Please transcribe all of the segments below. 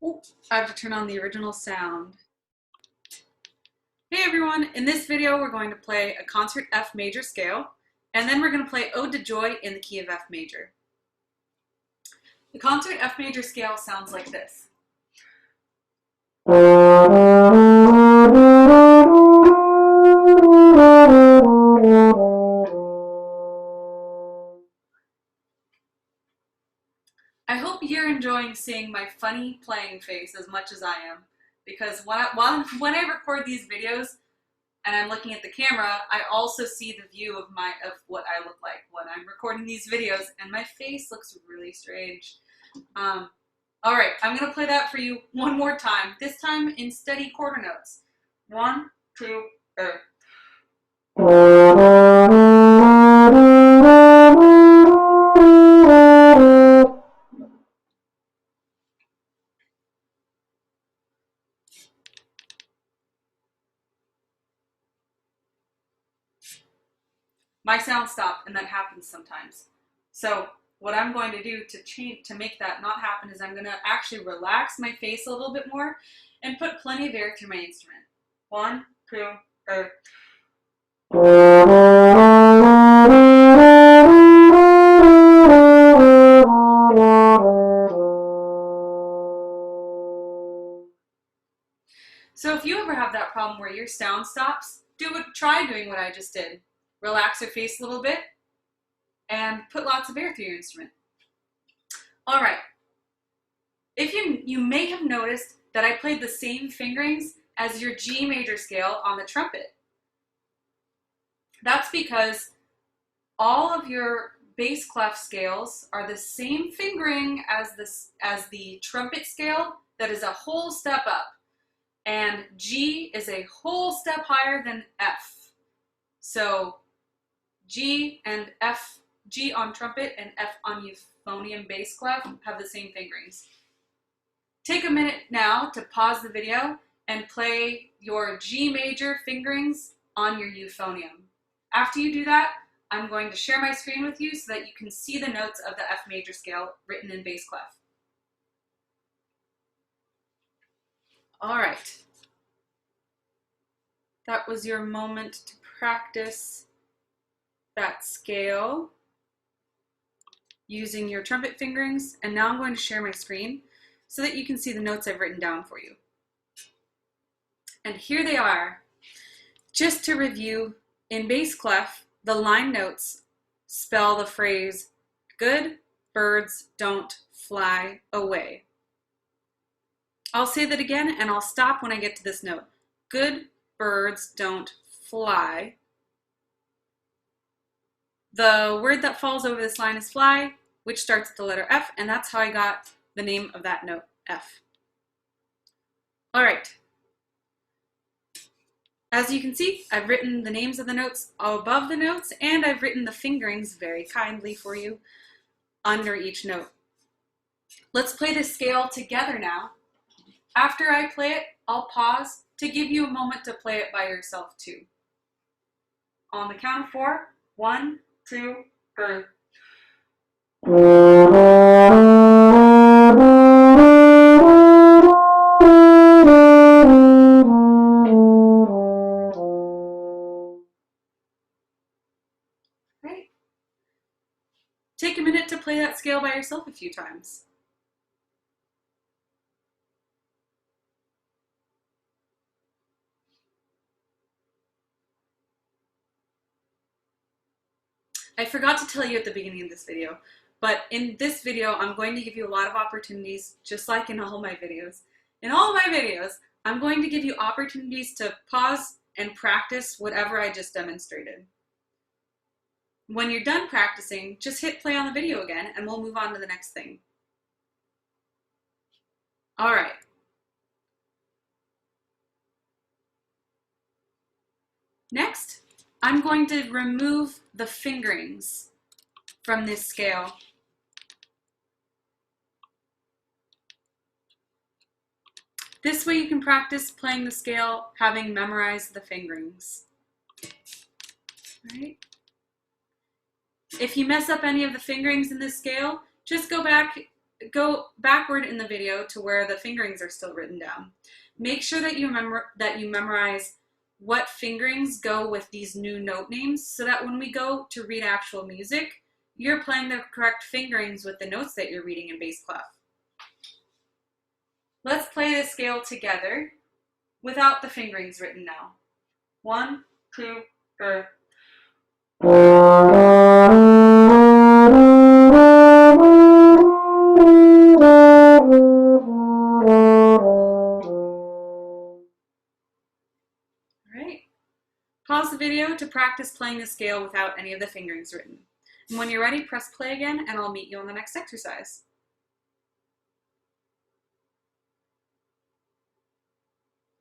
Oh, I have to turn on the original sound. Hey everyone, in this video we're going to play a concert F major scale, and then we're going to play Ode to Joy in the key of F major. The concert F major scale sounds like this. I hope you're enjoying seeing my funny playing face as much as I am, because when I record these videos and I'm looking at the camera, I also see the view of what I look like when I'm recording these videos, and my face looks really strange. All right, I'm gonna play that for you one more time. This time in steady quarter notes. 1, 2, My sound stopped, and that happens sometimes. So what I'm going to do to make that not happen is I'm going to actually relax my face a little bit more and put plenty of air through my instrument. 1, 2, So if you ever have that problem where your sound stops, try doing what I just did. Relax your face a little bit and put lots of air through your instrument. All right. If you may have noticed that I played the same fingerings as your G major scale on the trumpet. That's because all of your bass clef scales are the same fingering as the trumpet scale that is a whole step up. And G is a whole step higher than F. So G and F, G on trumpet and F on euphonium bass clef have the same fingerings. Take a minute now to pause the video and play your G major fingerings on your euphonium. After you do that, I'm going to share my screen with you so that you can see the notes of the F major scale written in bass clef. All right. That was your moment to practice that scale using your trumpet fingerings. And now I'm going to share my screen so that you can see the notes I've written down for you. And here they are. Just to review, in bass clef, the line notes spell the phrase, "Good birds don't fly away." I'll say that again, and I'll stop when I get to this note. Good birds don't fly. The word that falls over this line is fly, which starts with the letter F, and that's how I got the name of that note, F. All right. As you can see, I've written the names of the notes above the notes, and I've written the fingerings very kindly for you under each note. Let's play this scale together now. After I play it, I'll pause to give you a moment to play it by yourself too. On the count of 4, 1, 2, 3. Great. Take a minute to play that scale by yourself a few times. I forgot to tell you at the beginning of this video, but in this video, I'm going to give you a lot of opportunities, just like in all my videos. In all my videos, I'm going to give you opportunities to pause and practice whatever I just demonstrated. When you're done practicing, just hit play on the video again, and we'll move on to the next thing. All right. Next, I'm going to remove the fingerings from this scale. This way you can practice playing the scale having memorized the fingerings. All right. If you mess up any of the fingerings in this scale, just go back go backward in the video to where the fingerings are still written down. Make sure that you memorize what fingerings go with these new note names so that when we go to read actual music, you're playing the correct fingerings with the notes that you're reading in bass clef. Let's play this scale together without the fingerings written now. 1, 2, 3. Alright. Pause the video to practice playing the scale without any of the fingerings written. And when you're ready, press play again and I'll meet you on the next exercise.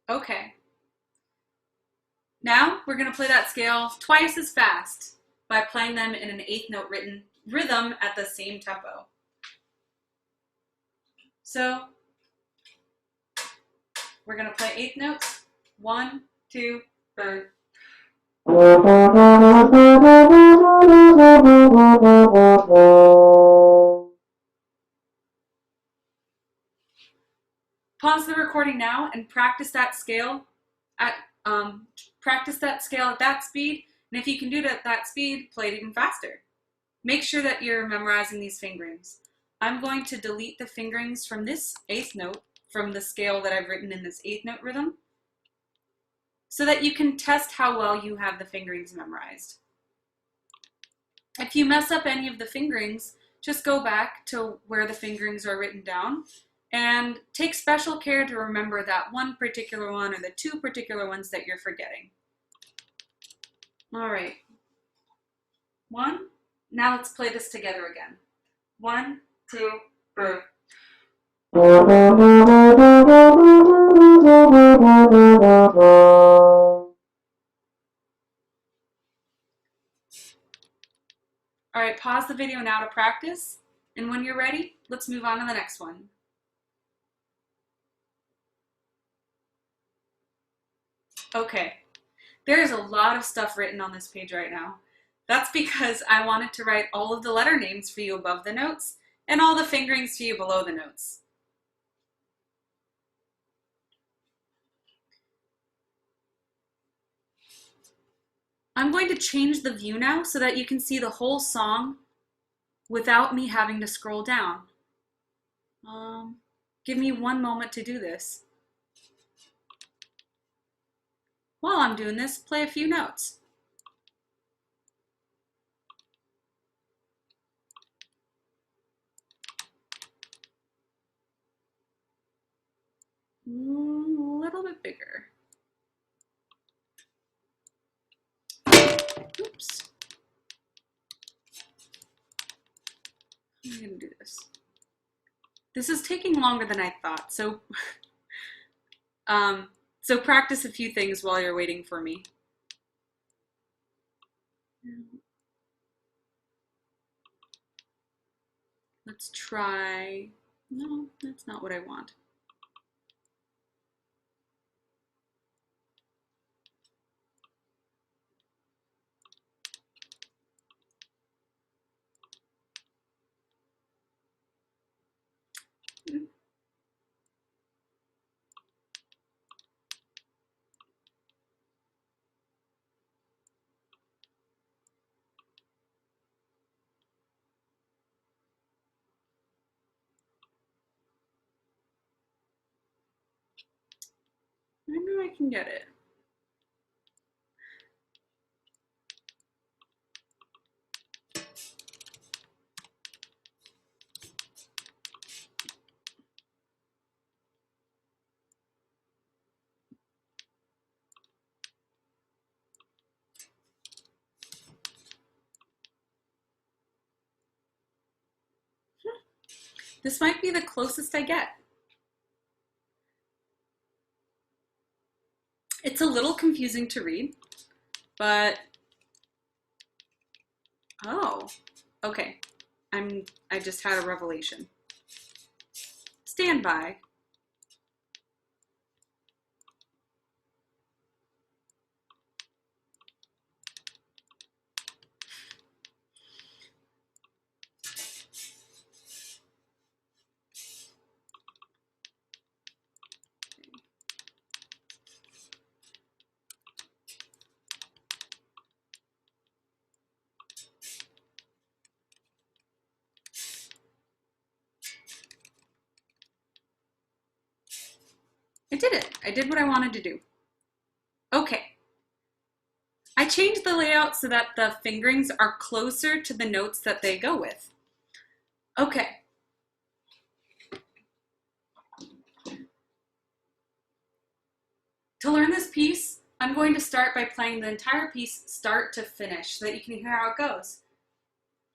Okay. Now we're going to play that scale twice as fast by playing them in an eighth note written rhythm at the same tempo. So we're going to play eighth notes. 1, 2, 3. Pause the recording now and practice that scale at that speed. And if you can do it at that speed, play it even faster. Make sure that you're memorizing these fingerings. I'm going to delete the fingerings from this eighth note from the scale that I've written in this eighth note rhythm so that you can test how well you have the fingerings memorized. If you mess up any of the fingerings, just go back to where the fingerings are written down and take special care to remember that one particular one or the two particular ones that you're forgetting. All right. 1. Now let's play this together again. 1, 2, 3. All right, pause the video now to practice. And when you're ready, let's move on to the next one. Okay, there is a lot of stuff written on this page right now. That's because I wanted to write all of the letter names for you above the notes and all the fingerings for you below the notes. I'm going to change the view now so that you can see the whole song without me having to scroll down. Give me one moment to do this. While I'm doing this, play a few notes. A little bit bigger. Oops. I'm gonna do this. This is taking longer than I thought, so so practice a few things while you're waiting for me. Let's try, no, that's not what I want. I know I can get it. This might be the closest I get. It's a little confusing to read, but oh, okay. I just had a revelation. Stand by. I did it. I did what I wanted to do. Okay. I changed the layout so that the fingerings are closer to the notes that they go with. Okay. To learn this piece, I'm going to start by playing the entire piece start to finish so that you can hear how it goes.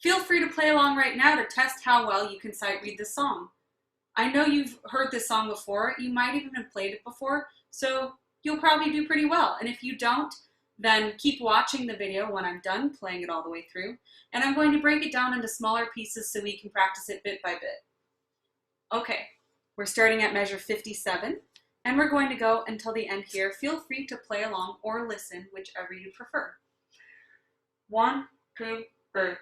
Feel free to play along right now to test how well you can sight read this song. I know you've heard this song before, you might even have played it before, so you'll probably do pretty well. And if you don't, then keep watching the video when I'm done playing it all the way through, and I'm going to break it down into smaller pieces so we can practice it bit by bit. Okay, we're starting at measure 57, and we're going to go until the end here. Feel free to play along or listen, whichever you prefer. 1, 2, 3.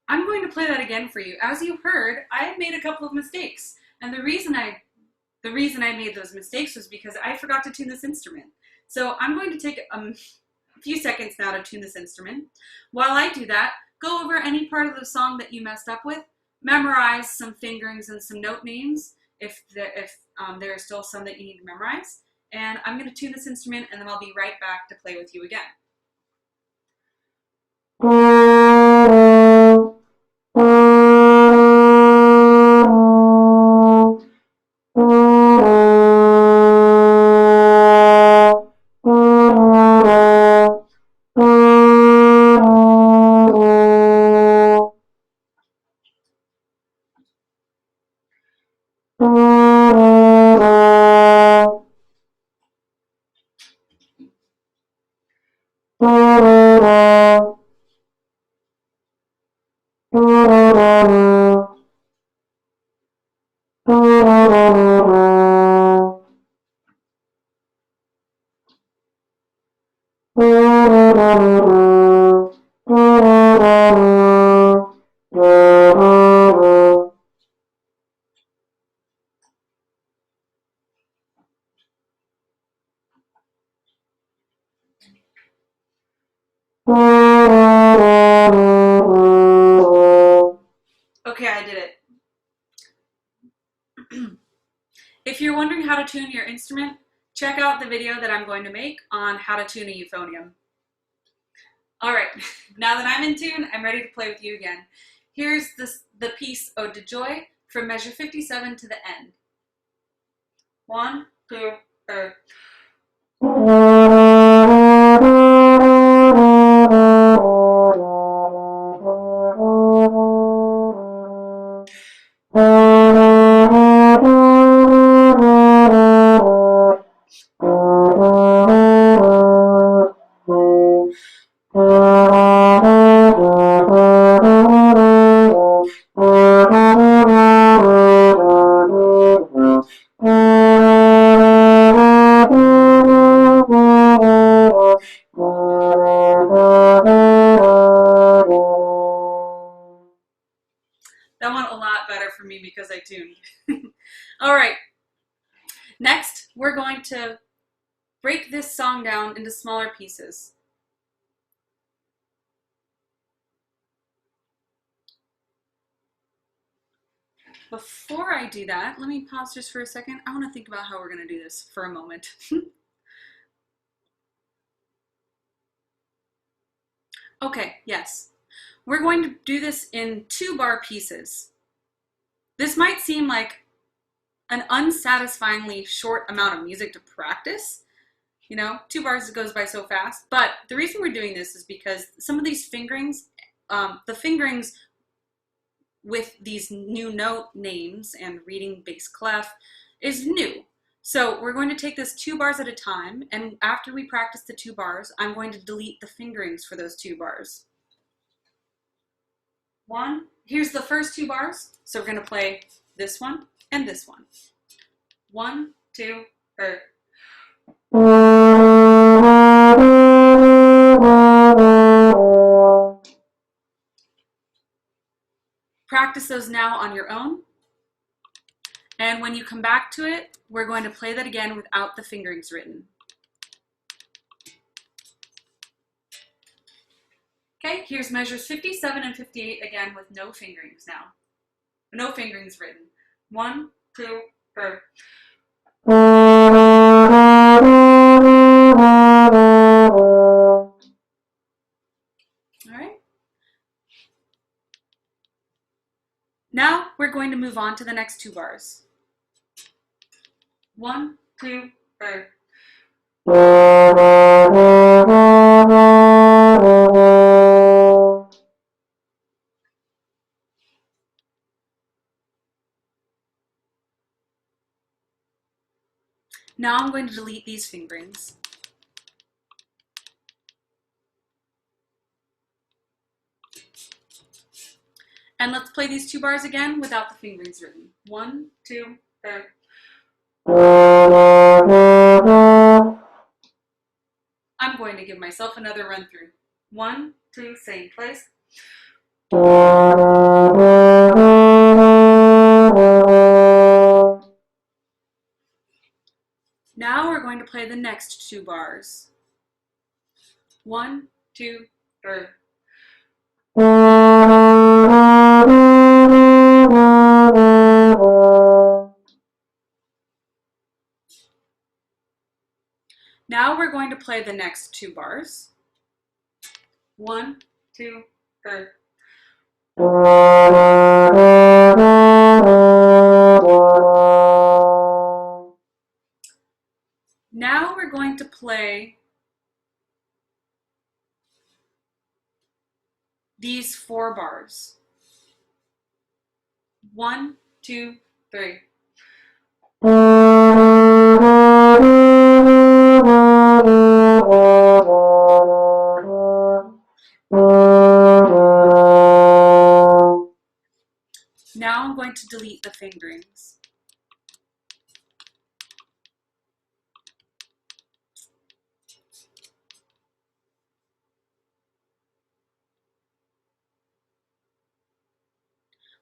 I'm going to play that again for you. As you heard, I have made a couple of mistakes, and the reason I made those mistakes was because I forgot to tune this instrument. So I'm going to take a few seconds now to tune this instrument. While I do that, go over any part of the song that you messed up with, memorize some fingerings and some note names if there are still some that you need to memorize, and I'm going to tune this instrument and then I'll be right back to play with you again. Okay, I did it. If you're wondering how to tune your instrument, check out the video that I'm going to make on how to tune a euphonium. All right, now that I'm in tune, I'm ready to play with you again. Here's the piece Ode to Joy from measure 57 to the end. 1, 2, 3. That went a lot better for me because I tuned. All right, next we're going to break this song down into smaller pieces. Before I do that, let me pause just for a second. I want to think about how we're going to do this for a moment. Okay, yes. We're going to do this in 2-bar pieces. This might seem like an unsatisfyingly short amount of music to practice. You know, 2 bars goes by so fast. But the reason we're doing this is because some of these fingerings, the fingerings with these new note names and reading bass clef is new. So we're going to take this 2 bars at a time, and after we practice the 2 bars, I'm going to delete the fingerings for those 2 bars. 1, here's the first 2 bars, so we're going to play this one and this one. 1, 2, 3. Practice those now on your own. And when you come back to it, we're going to play that again without the fingerings written. Okay, here's measures 57 and 58 again with no fingerings now. No fingerings written. 1, 2, 3. All right. Now we're going to move on to the next 2 bars. 1, 2, 3. Now I'm going to delete these fingerings. And let's play these 2 bars again without the fingerings written. 1, 2, 3. I'm going to give myself another run through. 1, 2, same place. Now we're going to play the next 2 bars. 1, 2, 3. Now we're going to play the next 2 bars. 1, 2, 3. Now we're going to play these 4 bars. 1, 2, 3. Now I'm going to delete the fingerings.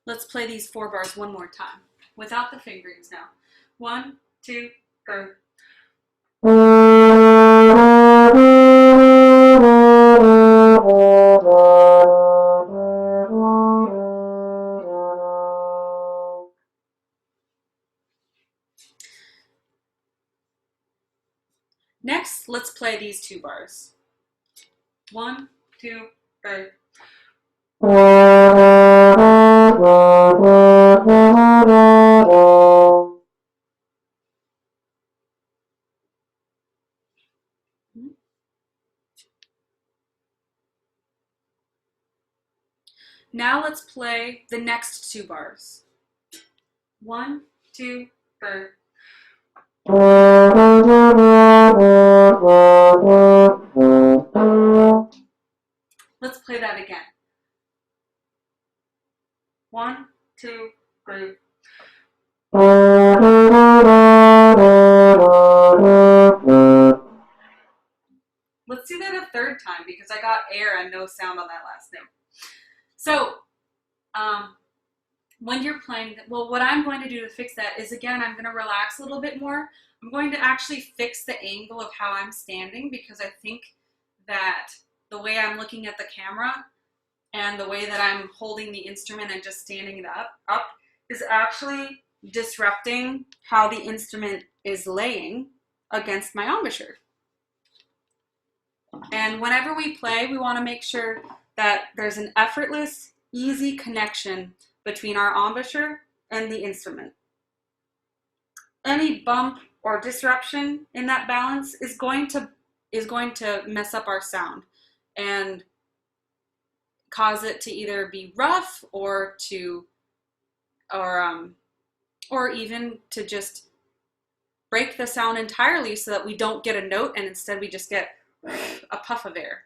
Let's play these 4 bars one more time, without the fingerings now. 1, 2, 3. Next, let's play these 2 bars. 1, 2, 3. Now let's play the next 2 bars. 1, 2, 3. Let's play that again. 1, 2, 3. Let's do that a 3rd time because I got air and no sound on that last note. So, when you're playing, well, what I'm going to do to fix that is, again, I'm going to relax a little bit more. I'm going to actually fix the angle of how I'm standing because I think that the way I'm looking at the camera and the way that I'm holding the instrument and just standing it up is actually disrupting how the instrument is laying against my embouchure. And whenever we play, we want to make sure that there's an effortless, easy connection between our embouchure and the instrument. Any bump or disruption in that balance is going to mess up our sound and cause it to either be rough or even to just break the sound entirely so that we don't get a note and instead we just get a puff of air.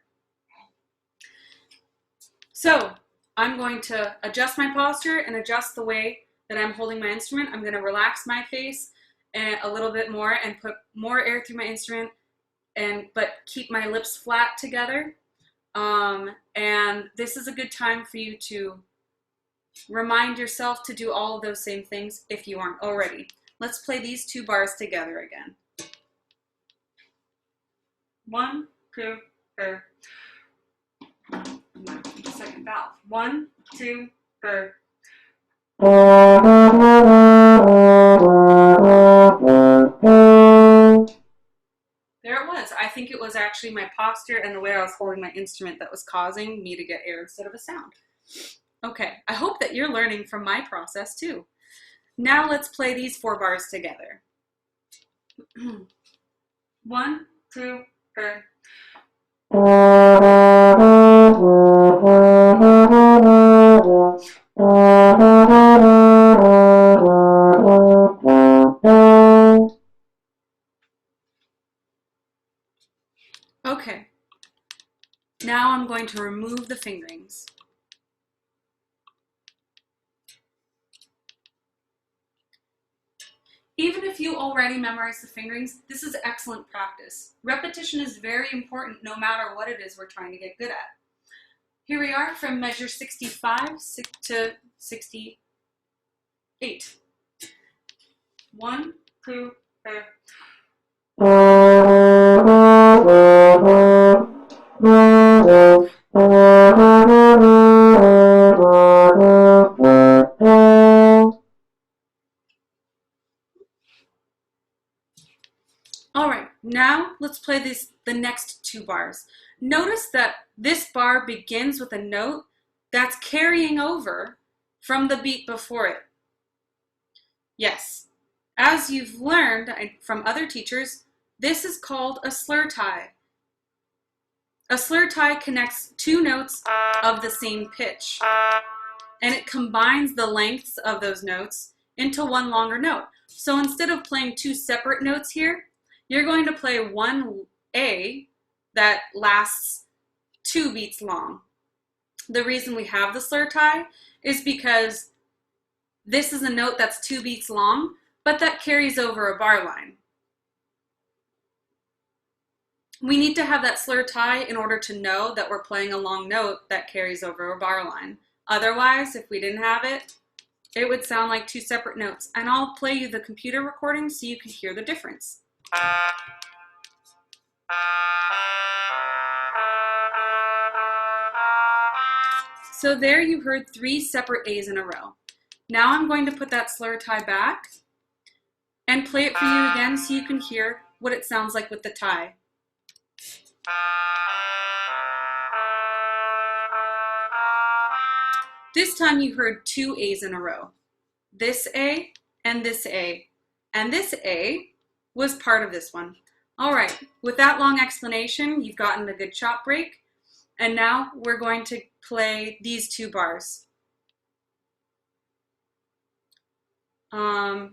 So I'm going to adjust my posture and adjust the way that I'm holding my instrument. I'm going to relax my face a little bit more and put more air through my instrument, but keep my lips flat together. And this is a good time for you to remind yourself to do all of those same things if you aren't already. Let's play these 2 bars together again. 1, 2, 3. Second valve. 1, 2, 3. There it was. I think it was actually my posture and the way I was holding my instrument that was causing me to get air instead of a sound. Okay, I hope that you're learning from my process too. Now let's play these 4 bars together. 1, 2, 3. Okay, now I'm going to remove the fingerings. Even if you already memorized the fingerings, this is excellent practice. Repetition is very important no matter what it is we're trying to get good at. Here we are from measure 65 to 68. 1, 2, 3. All right, now let's play the next 2 bars. Notice that this bar begins with a note that's carrying over from the beat before it. Yes, as you've learned from other teachers, this is called a slur tie. A slur tie connects 2 notes of the same pitch, and it combines the lengths of those notes into one longer note. So instead of playing 2 separate notes here, you're going to play one A that lasts 2 beats long. The reason we have the slur tie is because this is a note that's 2 beats long, but that carries over a bar line. We need to have that slur tie in order to know that we're playing a long note that carries over a bar line. Otherwise, if we didn't have it, it would sound like 2 separate notes. And I'll play you the computer recording so you can hear the difference. So there you heard 3 separate A's in a row. Now I'm going to put that slur tie back and play it for you again so you can hear what it sounds like with the tie. This time you heard 2 A's in a row. This A and this A. And this A was part of this one. All right, with that long explanation, you've gotten a good chop break. And now we're going to play these 2 bars. And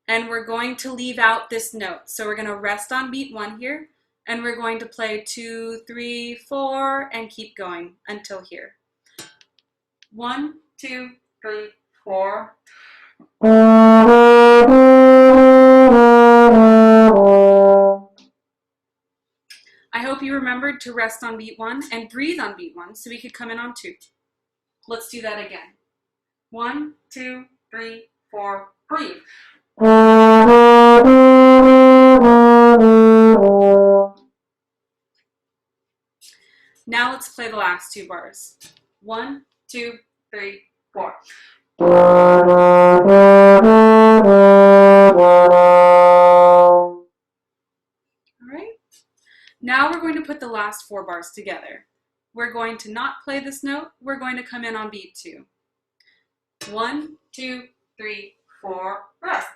we're going to leave out this note. So we're going to rest on beat 1 here, and we're going to play 2, 3, 4, and keep going until here. 1, 2, 3, 4. I hope you remembered to rest on beat 1 and breathe on beat 1 so we could come in on 2. Let's do that again. 1, 2, 3, 4, breathe. Now let's play the last 2 bars. 1, 2, 3, 4. Now we're going to put the last 4 bars together. We're going to not play this note. We're going to come in on beat 2. 1, 2, 3, 4, rest.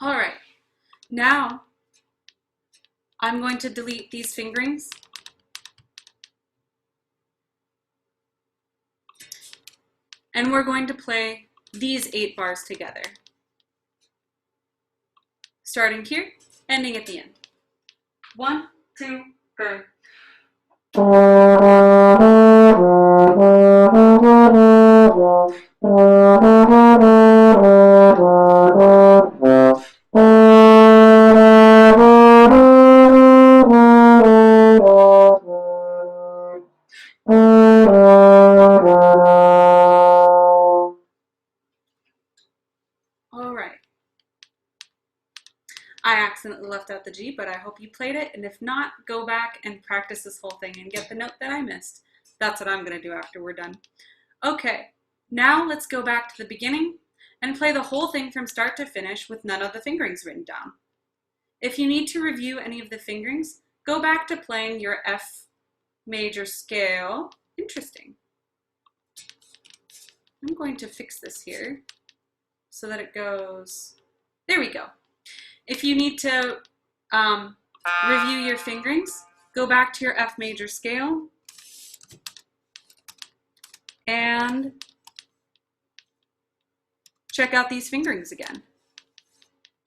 All right. Now I'm going to delete these fingerings. And we're going to play these 8 bars together. Starting here, ending at the end. 1, 2, 3. All right. I accidentally left out the G, but I hope you played it. And if not, go back and practice this whole thing and get the note that I missed. That's what I'm going to do after we're done. Okay, now let's go back to the beginning and play the whole thing from start to finish with none of the fingerings written down. If you need to review any of the fingerings, go back to playing your F major scale. Interesting. I'm going to fix this here so that it goes, there we go. If you need to review your fingerings, go back to your F major scale and check out these fingerings again.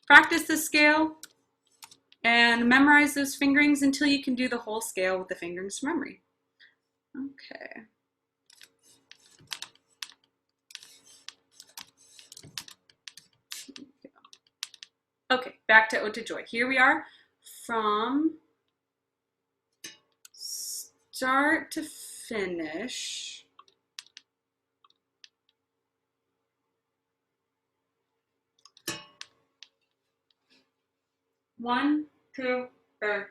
Practice the scale and memorize those fingerings until you can do the whole scale with the fingerings from memory. Okay. Okay, back to Ode to Joy. Here we are from start to finish. One, two, three.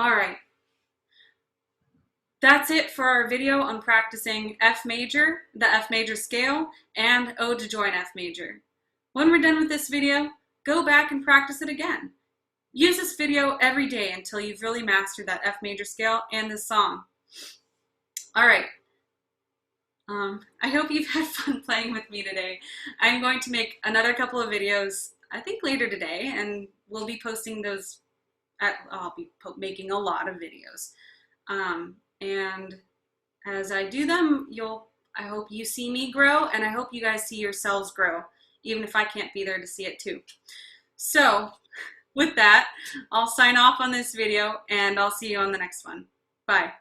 All right. That's it for our video on practicing F major, the F major scale, and Ode to Joy in F major. When we're done with this video, go back and practice it again. Use this video every day until you've really mastered that F major scale and this song. All right. I hope you've had fun playing with me today. I'm going to make another couple of videos, I think later today, and we'll be posting those. I'll be making a lot of videos. And as I do them, I hope you see me grow, and I hope you guys see yourselves grow, even if I can't be there to see it too. So with that, I'll sign off on this video, and I'll see you on the next one. Bye.